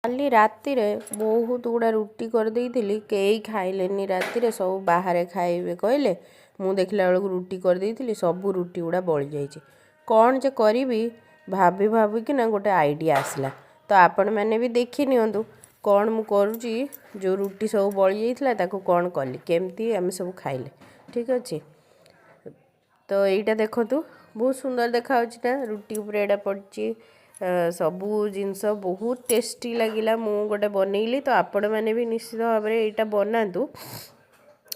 काली राति बहुत गुड़ा रुटी कर देइथिली केई खाइलेनी राति सब बाहर खाइबे कहले मु देखला बेलू रुटी कर देइथिली सब रुटी गुड़ा बळी जाइछि कौन जे करी भाभी भाभी कि ना गोटे आइडिया आसला तो आपण मैंने भी देखी नियंतु कौन मु करूची जो रुटी सब बळी जाइथिला ताको कौन कली केमती आमे सब खाइले ठीक अच्छे। तो यहीटा देखतु बहुत सुंदर देखा ना रुटी उपरे एटा पड़ची सबू जिनस बहुत टेस्टी लगिला मु गोटे बनइली तो आपण मैंने भी निश्चित भाव में यहाँ बनातु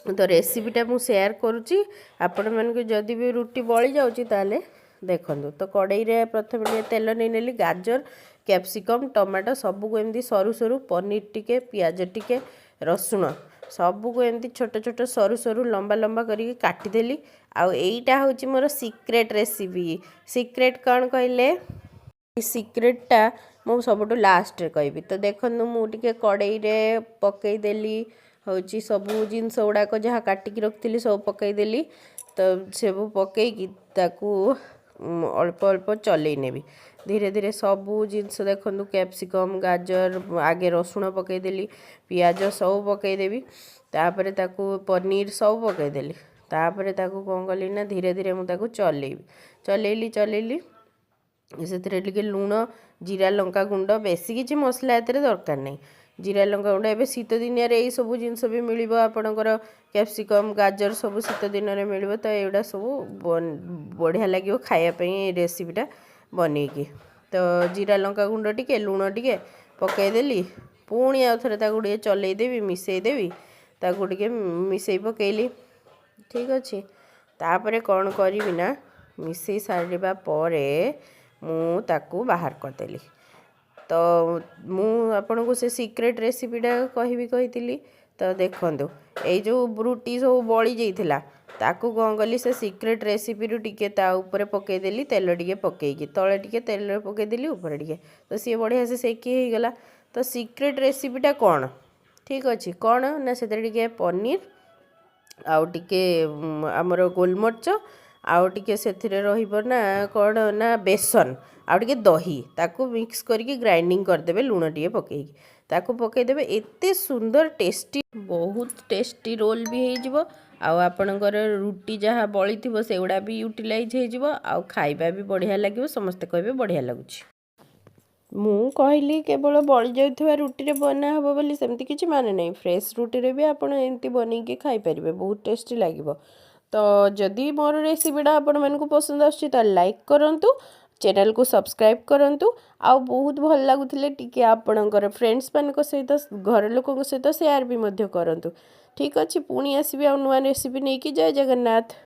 तो रेसिपीटा मु शेयर करुच्ची आपण मानक जदि भी रुटी बड़ी जाऊँगी ताले देखंतु। तो कड़ाई रे प्रथम तेल नहीं नेली गाजर कैप्सिकम टमाटो सबको एमती सरू सरू पनीर टिके पियाज टिके रसुण सबको एमती छोट छोट सरू सरू लंबा लंबा करके काटिदेली आउ एईटा होची मोर सीक्रेट रेसिपी सीक्रेट कौन कहले सीक्रेटा मु सब लास्ट रे कहबी। तो देखो मुझे कड़ाई रे पकईदेली हूँ सबू जिनस गुड़ाक जहाँ काटिकी रखी सब पकईदेली तो सब पकईकी अल्प अल्प चलई नेबी धीरे धीरे सबू जिनस देखो कैप्सिकम गाजर आगे रसुण पकईदेली पियाज सब पकईदेवी तापर ताकू पनीर सब पकईदेली तापर ताकू कौन कली ना धीरे धीरे मुझे चलैली चलैली से लुण जीरा लंका गुंड बेसी किसी मसला एतरे दरकार नहीं जीरा लंका गुंड एवं शीत दिन यही सब जिनस भी मिल आपणकर कैप्सिकम गाजर सब शीत दिन में मिल तो यहाँ सब बढ़िया लगे खायापी रेसिपीटा बनईकी। तो जीरा लंका गुंड टिके लुण टिके पकईदेली पुणी आउ थे टे चलईदेवी मिसईदेवी टे मिसई पकईली ठीक अच्छे। तापर कौन करी ना मिसई सारा पर मु ताकू बाहर करदेली तो मु आपन को से सीक्रेट रेसिपीटा कही तो देखो ये जो रुटी सब बड़ी जाइथिला ताकू कौन कली से सीक्रेट रेसिपी रू टिके ता ऊपर पकईदेली तेल टिके पकईकी तले टिके तेल पकईदेली ऊपर टिके तो सी बढ़िया से सेकी हो गला। तो सीक्रेट रेसिपीटा कौन ठीक अच्छे कौन ना से पनीर आउ टिके आमर गोलमर्च आउ टिके सेथिरे रहिबो ना कौन ना बेसन आउ टिके दही ताकू मिक्स करके ग्राइंडिंग करदेबे लुण टिके पकईकी ताकू पकईदेबे एते सुंदर टेस्टी बहुत टेस्टी रोल भी हो आउ आपणकर रुटी जहाँ बड़ी थी सेगुड़ा भी यूटिलाइज हो आउ खाइबा भी बढ़िया लगे समस्ते कहबे बढ़िया लगुच। मु कहली केवल बड़ी जाउथबा रुटी रे बना हबो बोली सेमती किछि माने नहीं फ्रेश रुटी रे भी आपण एमती बनैके खाई परिबे बहुत टेस्टी लागिबो। तो जदि मोर रेसिपीटा आपण मानकु पसंद आछी त लाइक करंतु चैनल को सब्सक्राइब करंतु आउ बहुत भल लागुथिले टिके आपणकर फ्रेंड्स मानक सहित घर लोकक सहित शेयर भी मध्य करंतु ठीक अछि। पुणी आसीबे आ नुआ रेसिपी नेकी जय जगन्नाथ।